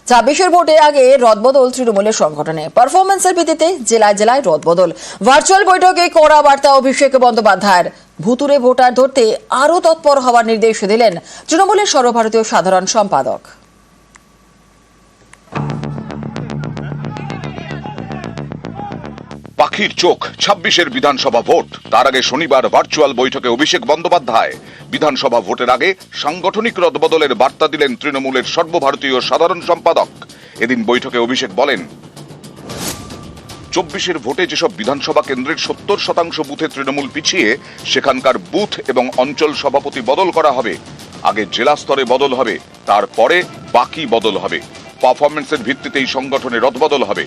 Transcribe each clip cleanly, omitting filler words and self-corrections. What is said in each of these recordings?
26-এর ভোটে আগে রদবদল তৃণমূলের সংগঠনে পারফরমেন্সের ভিত্তিতে জেলায় জেলায় রদবদল। ভার্চুয়াল বৈঠকে কড়া বার্তা অভিষেক বন্দ্যোপাধ্যায়ের। ভুতুরে ভোটার ধরতে আরও তৎপর হওয়ার নির্দেশ দিলেন তৃণমূলের সর্বভারতীয় সাধারণ সম্পাদক। পাখির চোখ 26-এর বিধানসভা ভোট, তার আগে শনিবার ভার্চুয়াল বৈঠকে অভিষেক বন্দ্যোপাধ্যায়। বিধানসভা ভোটের আগে সাংগঠনিক রদবদলের বার্তা দিলেন তৃণমূলের সর্বভারতীয় সাধারণ সম্পাদক। এদিন বৈঠকে অভিষেক বলেন, 24-এর ভোটে যেসব বিধানসভা কেন্দ্রের 70% বুথে তৃণমূল পিছিয়ে, সেখানকার বুথ এবং অঞ্চল সভাপতি বদল করা হবে। আগে জেলা স্তরে বদল হবে, তারপরে বাকি বদল হবে। পারফরমেন্সের ভিত্তিতেই সংগঠনে রদবদল হবে।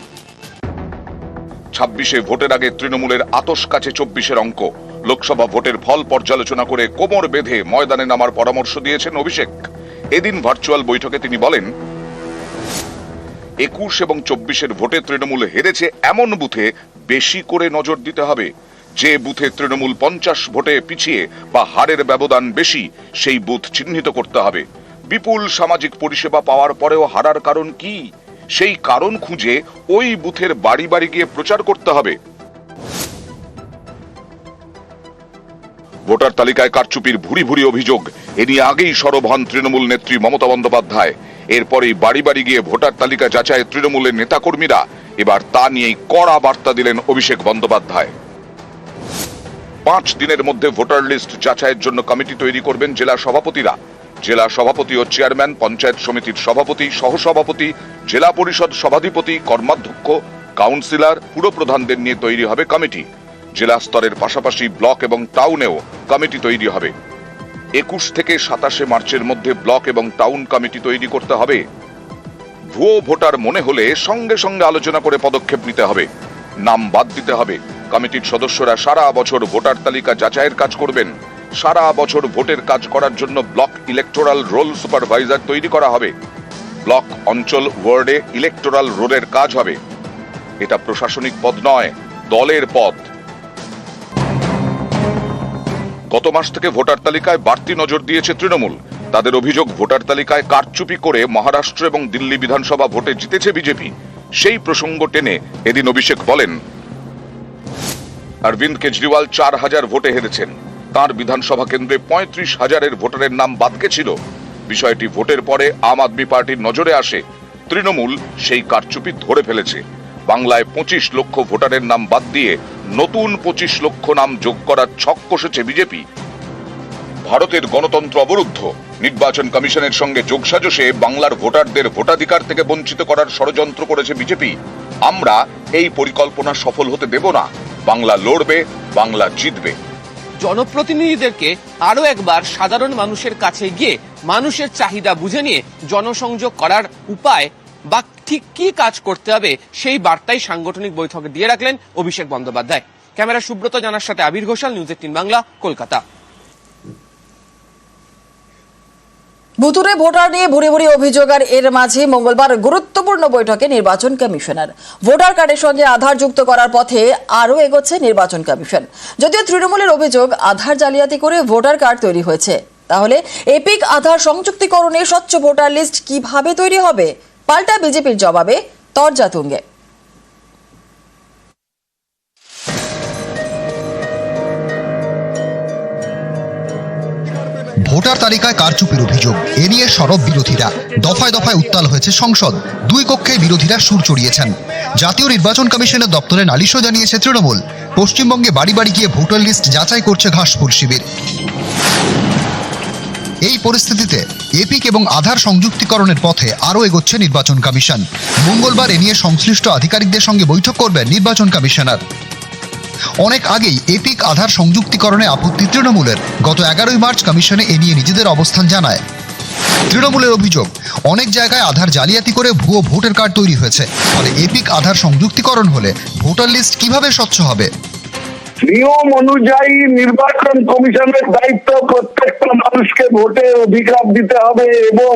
26-এ ভোটের আগে তৃণমূলের আতস কাছে 24-এর অঙ্ক। লোকসভা ভোটের ফল পর্যালোচনা করে কোমর বেঁধে ময়দানে নামার পরামর্শ দিয়েছেন অভিষেক। এদিন ভার্চুয়াল বৈঠকে তিনি বলেন, 21 এবং 24-এর ভোটে তৃণমূল হেরেছে এমন বুথে বেশি করে নজর দিতে হবে। যে বুথে তৃণমূল 50 ভোটে পিছিয়ে বা হারের ব্যবধান বেশি, সেই বুথ চিহ্নিত করতে হবে। বিপুল সামাজিক পরিষেবা পাওয়ার পরেও হারার কারণ কি, সেই কারণ খুঁজে ওই বুথের বাড়ি বাড়ি গিয়ে প্রচার করতে হবে। ভোটার তালিকায় কারচুপির ভুরি ভুরি অভিযোগ, এ নিয়ে আগেই সরব হন তৃণমূল নেত্রী মমতা বন্দ্যোপাধ্যায়। এরপরেই বাড়ি বাড়ি গিয়ে ভোটার তালিকা যাচাই তৃণমূলের নেতাকর্মীরা। এবার তা নিয়েই কড়া বার্তা দিলেন অভিষেক বন্দ্যোপাধ্যায়। 5 দিনের মধ্যে ভোটার লিস্ট যাচাইয়ের জন্য কমিটি তৈরি করবেন জেলা সভাপতিরা। জেলা সভাপতি ও চেয়ারম্যান, পঞ্চায়েত সমিতির সভাপতি, সহসভাপতি, জেলা পরিষদ সভাধিপতি, কর্মাধ্যক্ষ, কাউন্সিলর, পুরপ্রধানদের নিয়ে তৈরি হবে কমিটি। জেলা স্তরের পাশাপাশি ব্লক এবং টাউনেও কমিটি তৈরি হবে। 21 থেকে 27 মার্চের মধ্যে ব্লক এবং টাউন কমিটি তৈরি করতে হবে। ভুয়ো ভোটার মনে হলে সঙ্গে সঙ্গে আলোচনা করে পদক্ষেপ নিতে হবে। নাম বাদ দিতে হবে। কমিটির সদস্যরা সারা বছর ভোটার তালিকা যাচাইয়ের কাজ করবেন। সারা বছর ভোটের কাজ করার জন্য ব্লক ইলেকটোরাল রোল সুপারভাইজার তৈরি করা হবে। ব্লক, অঞ্চল, ওয়ার্ডে ইলেকটোরাল রোলের কাজ হবে। এটা প্রশাসনিক পদ নয়, দলের পদ। গত মাস থেকে ভোটার তালিকায় বাড়তি নজর দিয়েছে তৃণমূল। তাদের অভিযোগ, ভোটার তালিকায় কারচুপি করে মহারাষ্ট্র এবং দিল্লি বিধানসভা ভোটে জিতেছে বিজেপি। সেই প্রসঙ্গ টেনে এদিন অভিষেক বলেন, অরবিন্দ কেজরিওয়াল 4000 ভোটে হেরেছেন। তার বিধানসভা কেন্দ্রে 35,000 ভোটারের নাম বাদ গেছিল। বিষয়টি ভোটের পরে আম আদমি পার্টির নজরে আসে। তৃণমূল সেই কারচুপি ধরে ফেলেছে। বাংলায় 25 লক্ষ ভোটারের নাম বাদ দিয়ে নতুন 25 লক্ষ নাম যোগ করার ছক কষেছে বিজেপি। ভারতের গণতন্ত্র অবরুদ্ধ। নির্বাচন কমিশনের সঙ্গে যোগসাজশে বাংলার ভোটারদের ভোটাধিকার থেকে বঞ্চিত করার ষড়যন্ত্র করেছে বিজেপি। আমরা এই পরিকল্পনা সফল হতে দেব না। বাংলা লড়বে, বাংলা জিতবে। জনপ্রতিনিধিদেরকে আরো একবার সাধারণ মানুষের কাছে গিয়ে মানুষের চাহিদা বুঝে নিয়ে জনসংযোগ করার উপায় বা ঠিক কি কাজ করতে হবে, সেই বার্তাই সাংগঠনিক বৈঠকে দিয়ে রাখলেন অভিষেক বন্দ্যোপাধ্যায়। ক্যামেরা সুব্রত জানার সাথে আবির ঘোষাল, নিউজ 18 বাংলা, কলকাতা। ভুতুরে ভোটার নিয়ে ভুরি ভুরি অভিযোগ, আর এর মাঝে মঙ্গলবার গুরুত্বপূর্ণ বৈঠকে নির্বাচন কমিশনার। ভোটার কার্ডের সঙ্গে আধার যুক্ত করার পথে আরও এগোচ্ছে নির্বাচন কমিশন। যদিও তৃণমূলের অভিযোগ, আধার জালিয়াতি করে ভোটার কার্ড তৈরি হয়েছে। তাহলে এপিক আধার সংযুক্তিকরণে স্বচ্ছ ভোটার লিস্ট কিভাবে তৈরি হবে? পাল্টা বিজেপির জবাবে তরজা তুঙ্গে। ভোটার তালিকায় কারচুপির অভিযোগ, এ নিয়ে সরব বিরোধীরা। দফায় দফায় উত্তাল হয়েছে সংসদ। দুই কক্ষে বিরোধীরা সুর চড়িয়েছেন। জাতীয় নির্বাচন কমিশনের দপ্তরে নালিশও জানিয়েছে তৃণমূল। পশ্চিমবঙ্গে বাড়ি বাড়ি গিয়ে ভোটার লিস্ট যাচাই করছে ঘাসফুল শিবির। এই পরিস্থিতিতে এপিক এবং আধার সংযুক্তিকরণের পথে আরও এগোচ্ছে নির্বাচন কমিশন। মঙ্গলবার এ নিয়ে সংশ্লিষ্ট আধিকারিকদের সঙ্গে বৈঠক করবেন নির্বাচন কমিশনার। অনেক আগেই এপিক আধার সংযুক্তিকরণে আপত্তি তৃণমূলের। গত 11 মার্চ কমিশনে এ নিয়ে নিজেদের অবস্থান জানায়। তৃণমূলের অভিযোগ, অনেক জায়গায় আধার জালিয়াতি করে ভুয়ো ভোটার কার্ড তৈরি হয়েছে। ফলে এপিক আধার সংযুক্তিকরণ হলে ভোটার লিস্ট কিভাবে স্বচ্ছ হবে? নিয়ম অনুযায়ী নির্বাচন কমিশনের দায়িত্ব প্রত্যেকটা মানুষকে ভোটের অধিকার দিতে হবে এবং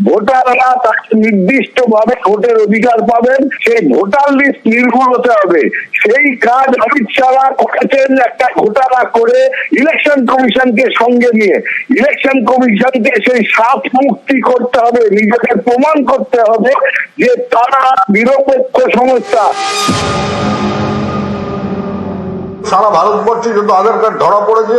ভোটাররা তাকে নির্দিষ্টভাবে ভোটের অধিকার পাবেন। সেই ভোটার লিস্ট নির্ভুল হতে হবে। সেই কাজ অমিত শাহ করেছেন একটা ঘোটালা করে ইলেকশন কমিশনকে সঙ্গে নিয়ে। ইলেকশন কমিশনকে সেই সাপ মুক্তি করতে হবে, নিজেকে প্রমাণ করতে হবে যে তারা নিরপেক্ষ সংস্থা। সারা ভারতবর্ষে যত আধার কার্ড ধরা পড়েছে,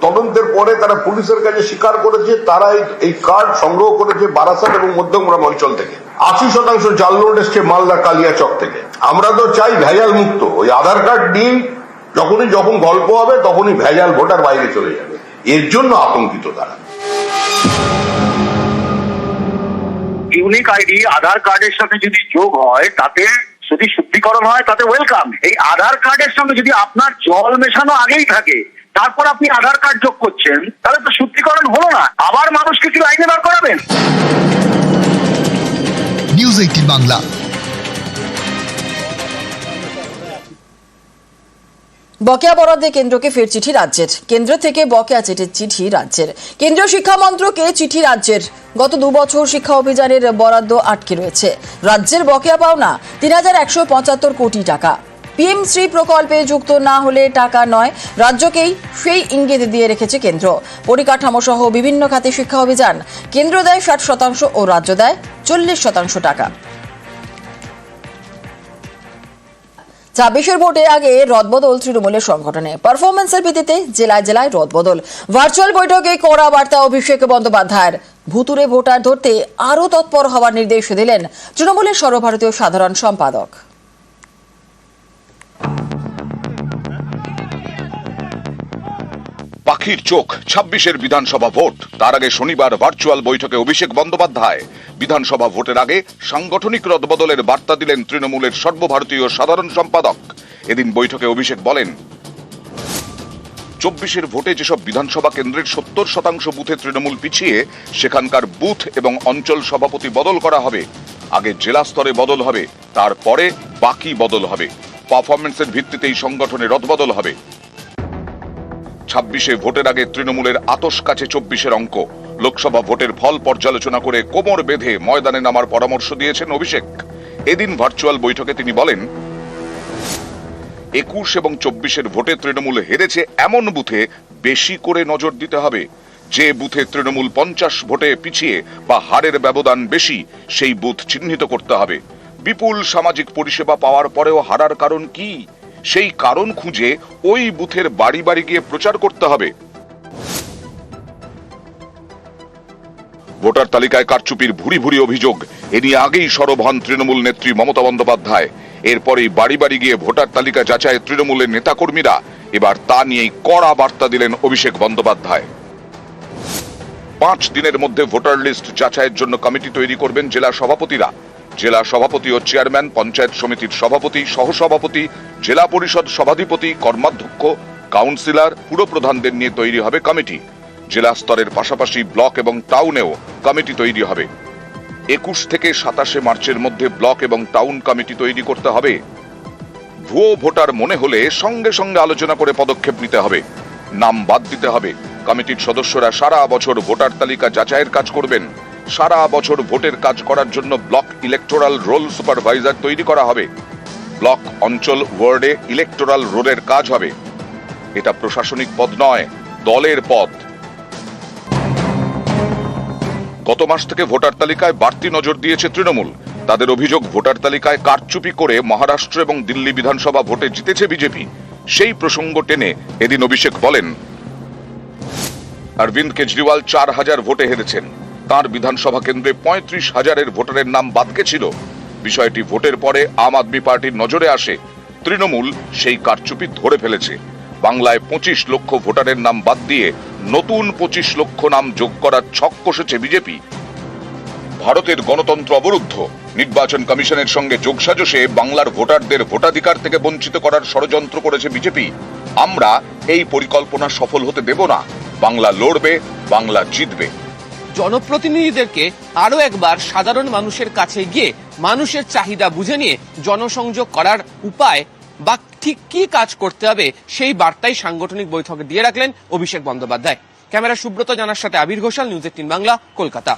তদন্তের পরে তারা পুলিশের কাছে স্বীকার করেছে তারা এই কার্ড সংগ্রহ করেছে বারাসাত এবং মধ্যমগ্রাম অঞ্চল থেকে। 80% জাল নোট এসছে মালদা কালিয়াচক থেকে। আমরা তো চাই ভেজাল মুক্ত। ওই আধার কার্ড নিয়ে যখন গল্প হবে তখনই ভেজাল ভোটার বাইরে চলে যাবে। এর জন্য আতঙ্কিত তারা। ইউনিক আইডি আধার কার্ডের সাথে যদি যোগ হয়, তাতে যদি শুদ্ধিকরণ হয় তাতে ওয়েলকাম। এই আধার কার্ডের সঙ্গে যদি আপনার জল মেশানো আগেই থাকে, তারপর আপনি আধার কার্ড যোগ করছেন, তাহলে তো শুদ্ধিকরণ হলো না। আবার মানুষকে কি লাইনে বার করাবেন? নিউজ 18 বাংলা। বকেয়া বরাদ্দে কেন্দ্রকে ফের চিঠি রাজ্যের। কেন্দ্র থেকে বকেয়া চিঠি রাজ্যের। কেন্দ্রীয় শিক্ষা মন্ত্রকে চিঠি রাজ্যের। গত 2 বছর শিক্ষা অভিযানের বরাদ্দ আটকে রয়েছে। রাজ্যের বকেয়া পাওনা 3175 কোটি টাকা। পিএম শ্রী প্রকল্পে যুক্ত না হলে টাকা নয়, রাজ্যকেই সেই ইঙ্গিত দিয়ে রেখেছে কেন্দ্র। পরিকাঠামো সহ বিভিন্ন খাতে শিক্ষা অভিযান। কেন্দ্র দেয় 60% ও রাজ্য দেয় 40% টাকা। 26-এর ভোটে আগে রদবদল তৃণমূলের সংগঠনে। পারফরমেন্সের ভিত্তিতে জেলায় জেলায় রদবদল। ভার্চুয়াল বৈঠকে কড়া বার্তা অভিষেক বন্দ্যোপাধ্যায়ের। ভুতুরে ভোটার ধরতে আরও তৎপর হওয়ার নির্দেশ দিলেন তৃণমূলের সর্বভারতীয় সাধারণ সম্পাদক। পাখির চোখ 26-এর বিধানসভা ভোট। তার আগে শনিবার ভার্চুয়াল বৈঠকে অভিষেক বন্দ্যোপাধ্যায়। বিধানসভা ভোটের আগে সাংগঠনিক রদবদলের বার্তা দিলেন তৃণমূলের সর্বভারতীয় সাধারণ সম্পাদক। এদিন বৈঠকে অভিষেক বলেন, 24-এর ভোটে যেসব বিধানসভা কেন্দ্রের 70% বুথে তৃণমূল পিছিয়ে, সেখানকার বুথ এবং অঞ্চল সভাপতি বদল করা হবে। আগে জেলা স্তরে বদল হবে, তারপরে বাকি বদল হবে। পারফরমেন্সের ভিত্তিতেই সংগঠনে রদবদল হবে। 26-এ ভোটের আগে তৃণমূলের আতস কাছে 24-এর অঙ্ক। লোকসভা ভোটের ফল পর্যালোচনা করে কোমর বেঁধে ময়দানে নামার পরামর্শ দিয়েছেন অভিষেক। এদিন ভার্চুয়াল বৈঠকে তিনি বলেন, 21 এবং 24-এর ভোটে তৃণমূল হেরেছে এমন বুথে বেশি করে নজর দিতে হবে। যে বুথে তৃণমূল 50 ভোটে পিছিয়ে বা হারের ব্যবধান বেশি, সেই বুথ চিহ্নিত করতে হবে। বিপুল সামাজিক পরিষেবা পাওয়ার পরেও হারার কারণ কি, সেই কারণ খুঁজে ওই বুথের বাড়ি বাড়ি গিয়ে প্রচার করতে হবে। ভোটার তালিকায় কারচুপির ভুরি ভুরি অভিযোগ। এ নিয়ে আগেই সরব হন তৃণমূল নেত্রী মমতা বন্দ্যোপাধ্যায়। এরপরেই বাড়ি বাড়ি গিয়ে ভোটার তালিকা যাচাই তৃণমূলের নেতাকর্মীরা। এবার তা নিয়েই কড়া বার্তা দিলেন অভিষেক বন্দ্যোপাধ্যায়। 5 দিনের মধ্যে ভোটার লিস্ট যাচাইয়ের জন্য কমিটি তৈরি করবেন জেলা সভাপতিরা। জেলা সভাপতি ও চেয়ারম্যান, পঞ্চায়েত সমিতির সভাপতি, সহসভাপতি, জেলা পরিষদ সভাধিপতি, কর্মাধ্যক্ষ, কাউন্সিলর, পুরপ্রধানদের নিয়ে তৈরি হবে কমিটি। জেলা স্তরের পাশাপাশি ব্লক এবং টাউনেও কমিটি তৈরি হবে। 21 থেকে 27 মার্চের মধ্যে ব্লক এবং টাউন কমিটি তৈরি করতে হবে। ভুয়ো ভোটার মনে হলে সঙ্গে সঙ্গে আলোচনা করে পদক্ষেপ নিতে হবে। নাম বাদ দিতে হবে। কমিটির সদস্যরা সারা বছর ভোটার তালিকা যাচাইয়ের কাজ করবেন। সারা বছর ভোটের কাজ করার জন্য ব্লক ইলেকটোরাল রোল সুপারভাইজার তৈরি করা হবে। ব্লক, অঞ্চল, ওয়ার্ডে ইলেকটোরাল রোলের কাজ হবে। এটা প্রশাসনিক পদ নয়, দলের পদ। গত মাস থেকে ভোটার তালিকায় বাড়তি নজর দিয়েছে তৃণমূল। তাদের অভিযোগ, ভোটার তালিকায় কারচুপি করে মহারাষ্ট্র এবং দিল্লি বিধানসভা ভোটে জিতেছে বিজেপি। সেই প্রসঙ্গ টেনে এদিন অভিষেক বলেন, অরবিন্দ কেজরিওয়াল 4000 ভোটে হেরেছেন। তাঁর বিধানসভা কেন্দ্রে 35,000-এর ভোটারের নাম বাদ গেছিল। বিষয়টি ভোটের পরে আম আদমি পার্টির নজরে আসে। তৃণমূল সেই কারচুপি ধরে ফেলেছে। বাংলায় 25 লক্ষ ভোটারের নাম বাদ দিয়ে নতুন 25 লক্ষ নাম যোগ করার ছক কষেছে বিজেপি। ভারতের গণতন্ত্র অবরুদ্ধ। নির্বাচন কমিশনের সঙ্গে যোগসাজশে বাংলার ভোটারদের ভোটাধিকার থেকে বঞ্চিত করার ষড়যন্ত্র করেছে বিজেপি। আমরা এই পরিকল্পনা সফল হতে দেব না। বাংলা লড়বে, বাংলা জিতবে। জনপ্রতিনিধিদেরকে আরো একবার সাধারণ মানুষের কাছে গিয়ে মানুষের চাহিদা বুঝে নিয়ে জনসংযোগ করার উপায় বা ঠিক কি কাজ করতে হবে সেই বার্তাই সাংগঠনিক বৈঠকে দিয়ে রাখলেন অভিষেক বন্দ্যোপাধ্যায়। ক্যামেরা সুব্রত জানার সাথে আবির ঘোষাল, নিউজ 18 বাংলা, কলকাতা।